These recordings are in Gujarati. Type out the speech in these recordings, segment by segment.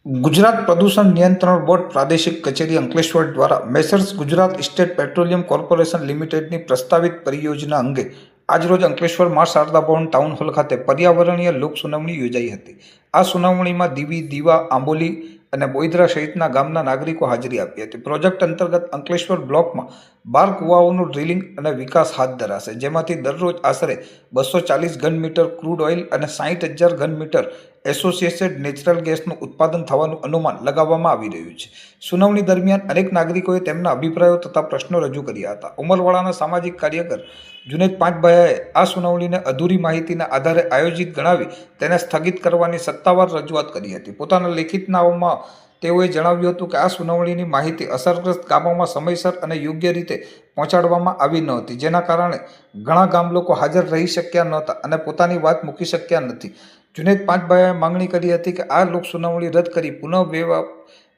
ગુજરાત પ્રદૂષણ નિયંત્રણ બોર્ડ પ્રાદેશિક કચેરી અંકલેશ્વર દ્વારા Messrs Gujarat state petroleum corporation લિમિટેડની પ્રસ્તાવિત પરિયોજના અંગે આજરોજ અંકલેશ્વર મા શારદા ભવન ટાઉન હોલ ખાતે પર્યાવરણીય લોક સુનાવણી યોજાઈ હતી। આ સુનાવણીમાં દીવી, દીવા, આંબોલી અને બોઈદરા સહિતના ગામના નાગરિકો હાજરી આપી હતી। પ્રોજેક્ટ અંતર્ગત અંકલેશ્વર બ્લોકમાં 12 કુવાઓનું ડ્રિલિંગ અને વિકાસ હાથ ધરાશે, જેમાંથી દરરોજ આશરે 240 ઘન મીટર ક્રૂડ ઓઇલ અને 60,000 ઘન મીટર એસોસિએટેડ નેચરલ ગેસનું ઉત્પાદન થવાનું અનુમાન લગાવવામાં આવી રહ્યું છે। સુનાવણી દરમિયાન અનેક નાગરિકોએ તેમના અભિપ્રાયો તથા પ્રશ્નો રજૂ કર્યા હતા। ઉમરવાડાના સામાજિક કાર્યકર જુનેદ પાંચભાઈએ આ સુનાવણીને અધૂરી માહિતીના આધારે આયોજિત ગણાવી તેને સ્થગિત કરવાની સત્તાવાર રજૂઆત કરી હતી। પોતાના લેખિતનામામાં તેઓએ જણાવ્યું હતું કે આ સુનાવણીની માહિતી અસરગ્રસ્ત ગામોમાં સમયસર અને યોગ્ય રીતે પહોંચાડવામાં આવી ન હતી, જેના કારણે ઘણા ગામ લોકો હાજર રહી શક્યા નહોતા અને પોતાની વાત મૂકી શક્યા નથી। જુનેદ પાંચભાઈએ માંગણી કરી હતી કે આ લોક સુનાવણી રદ કરી પુનઃ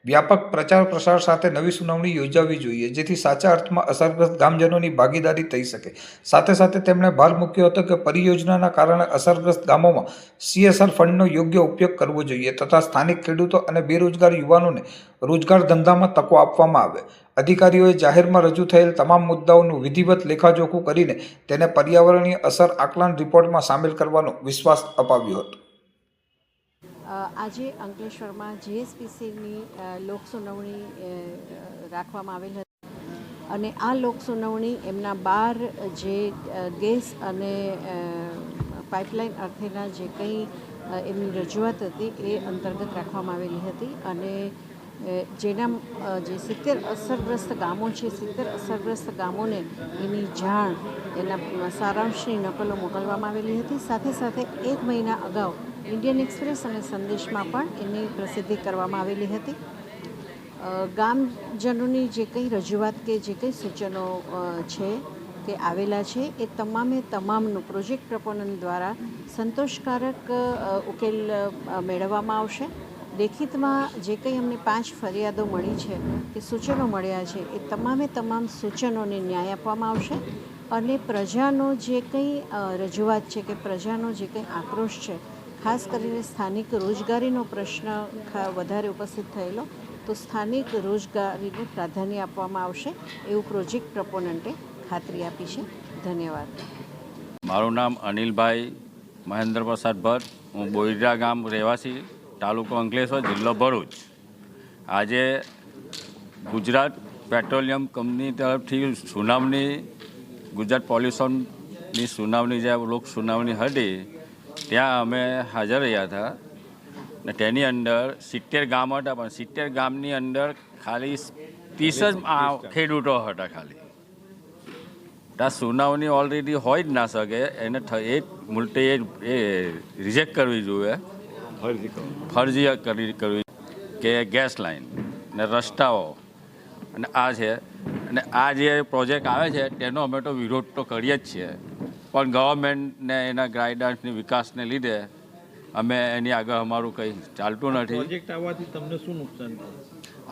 વ્યાપક પ્રચાર પ્રસાર સાથે નવી સુનાવણી યોજાવી જોઈએ, જેથી સાચા અર્થમાં અસરગ્રસ્ત ગામજનોની ભાગીદારી થઈ શકે। સાથે સાથે તેમણે ભાર મૂક્યો હતો કે પરિયોજનાના કારણે અસરગ્રસ્ત ગામોમાં CSR ફંડનો યોગ્ય ઉપયોગ કરવો જોઈએ તથા સ્થાનિક ખેડૂતો અને બેરોજગાર યુવાનોને રોજગાર ધંધામાં તકો આપવામાં આવે। અધિકારીઓએ જાહેરમાં રજૂ થયેલ તમામ મુદ્દાઓનું વિધિવત લેખાજોખું કરીને તેને પર્યાવરણીય અસર આકલન રિપોર્ટમાં સામેલ કરવાનો વિશ્વાસ અપાવ્યો હતો। આજે અંકલેશ્વરમાં GSPCની લોક સુનાવણી રાખવામાં આવેલ હતી અને આ લોક સુનાવણી એમના 12 જે ગેસ અને પાઇપલાઇન અર્થેના જે કંઈ એમની રજૂઆત હતી એ અંતર્ગત રાખવામાં આવેલી હતી અને જેના જે 70 અસરગ્રસ્ત ગામો છે, 70 અસરગ્રસ્ત ગામોને એની જાણ, એના સારાંશની નકલો મોકલવામાં આવેલી હતી। સાથે સાથે 1 મહિના અગાઉ ઇન્ડિયન એક્સપ્રેસ અને સંદેશમાં પણ એની પ્રસિદ્ધિ કરવામાં આવેલી હતી। ગામજનોની જે કંઈ રજૂઆત કે જે કંઈ સૂચનો છે કે આવેલા છે એ તમામનું પ્રોજેક્ટ પ્રપોનન્ટ દ્વારા સંતોષકારક ઉકેલ મેળવવામાં આવશે। લેખિતમાં જે કંઈ અમને 5 ફરિયાદો મળી છે કે સૂચનો મળ્યા છે એ તમામ સૂચનોને ન્યાય આપવામાં આવશે અને પ્રજાનો જે કંઈ રજૂઆત છે કે પ્રજાનો જે કંઈ આક્રોશ છે, ખાસ કરીને સ્થાનિક રોજગારીનો પ્રશ્ન વધારે ઉપસ્થિત થયેલો, તો સ્થાનિક રોજગારીને પ્રાધાન્ય આપવામાં આવશે એવું પ્રોજેક્ટ પ્રપોનન્ટે ખાતરી આપી છે। ધન્યવાદ। મારું નામ અનિલભાઈ મહેન્દ્ર પ્રસાદ ભટ્ટ, હું બોઈદરા ગામ રહેવાસી, તાલુકો અંકલેશ્વર, જિલ્લો ભરૂચ। આજે ગુજરાત પેટ્રોલિયમ કંપની તરફથી સુનાવણી, ગુજરાત પોલ્યુશનની સુનાવણી જે લોક સુનાવણી હતી ત્યાં અમે હાજર રહ્યા હતા ને તેની અંદર 70 ગામ હતા, પણ 70 ગામની અંદર ખાલી 30 જ ખેડૂતો હતા ખાલી। આ સુનાવણી ઓલરેડી હોય જ ના શકે, એને એ મુલતે એ રિજેક્ટ કરવી જોઈએ, ફરજિયાત કરવી કે ગેસ લાઇન ને રસ્તાઓ અને આ છે અને આ જે પ્રોજેક્ટ આવે છે તેનો અમે તો વિરોધ તો કરીએ જ છીએ, પણ ગવર્મેન્ટને એના ગાઈડન્સની વિકાસને લીધે અમે એની આગળ અમારું કંઈ ચાલતું નથી। પ્રોજેક્ટ આવવાથી તમને શું નુકસાન થાય?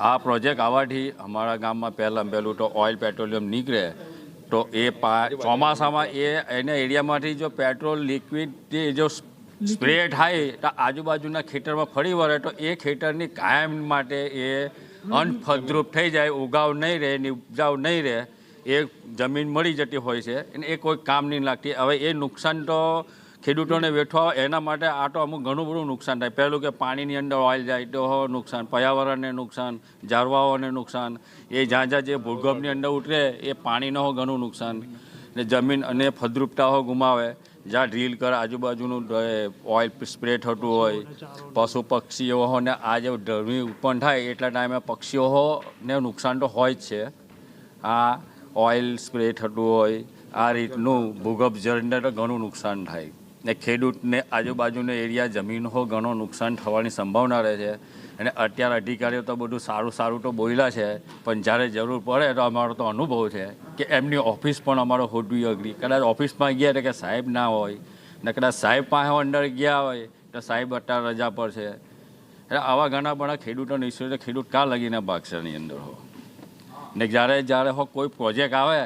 આ પ્રોજેક્ટ આવવાથી અમારા ગામમાં પહેલું તો ઓઇલ પેટ્રોલિયમ નીકળે તો એ ચોમાસામાં એના એરિયામાંથી જો પેટ્રોલ લિક્વિડ જો સ્પ્રે થાય તો આજુબાજુના ખેતરમાં ફરી વળે તો એ ખેતરની કાયમ માટે એ અનફળદ્રુપ થઈ જાય, ઉગાવ નહીં રહે, ઉપજાવ નહીં રહે, એ જમીન મળી જતી હોય છે અને એ કોઈ કામ નહીં લાગતી। હવે એ નુકસાન તો ખેડૂતોને વેઠવા, એના માટે આ તો અમુક ઘણું બધું નુકસાન થાય। પહેલું કે પાણીની અંદર ઓઇલ જાય તો નુકસાન, પર્યાવરણને નુકસાન, ઝાડવાઓને નુકસાન, એ જ્યાં જે ભૂગર્ભની અંદર ઉતરે એ પાણીનો ઘણું નુકસાન ને જમીન અને ફળદ્રુપતા ગુમાવે, જ્યાં ડ્રીલ કરે આજુબાજુનું ઓઇલ સ્પ્રે થતું હોય, પશુ પક્ષીઓને આ જે ગરમી ઉત્પન્ન થાય એટલા ટાઈમે પક્ષીઓને નુકસાન તો હોય જ છે। આ ઓઇલ સ્પ્રે થતું હોય, આ રીતનું ભૂગર્ભ જળને તો ઘણું નુકસાન થાય ને ખેડૂતને આજુબાજુનો એરિયા જમીનો ઘણો નુકસાન થવાની સંભાવના રહે છે। અને અત્યારે અધિકારીઓ તો બધું સારું તો બોલ્યા છે, પણ જ્યારે જરૂર પડે તો અમારો તો અનુભવ છે કે એમની ઓફિસ પણ અમારો હોદવી અઘરી। કદાચ ઓફિસમાં ગયા કે સાહેબ ના હોય ને કદાચ સાહેબ પાસે અંદર ગયા હોય તો સાહેબ અત્યારે રજા પર છે। એટલે આવા ઘણા બધા ખેડૂતોને ઇસ્યુ છે, ખેડૂત કાં લગીને ભાગશેની અંદર હો ને જ્યારે કોઈ પ્રોજેક્ટ આવે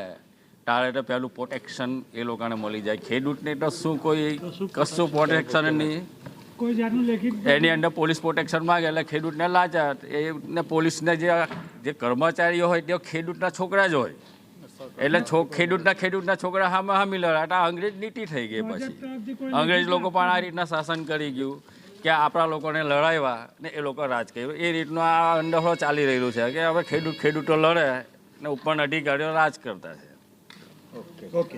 ત્યારે તો પહેલું પ્રોટેક્શન એ લોકોને મળી જાય, ખેડૂતને તો શું કોઈ કશું પ્રોટેક્શન નહીં। કોઈ જાતનું લેખિત એની અંદર પોલીસ પ્રોટેક્શન માગે એટલે ખેડૂતને લાચાર એને પોલીસને જે કર્મચારીઓ હોય તે ખેડૂતના છોકરા જ હોય એટલે ખેડૂતના છોકરા સામે હામી લડાટ આ અંગ્રેજ નીતિ થઈ ગઈ પછી અંગ્રેજ લોકો પણ આ રીતના શાસન કરી ગયું કે આપણા લોકોને લડાવ્યા ને એ લોકો રાજ કર્યું એ રીતનું આ અંડફળો ચાલી રહ્યું છે કે હવે ખેડૂતો લડે ને ઉપરના અધિકારીઓ રાજ કરતા છે. ઓકે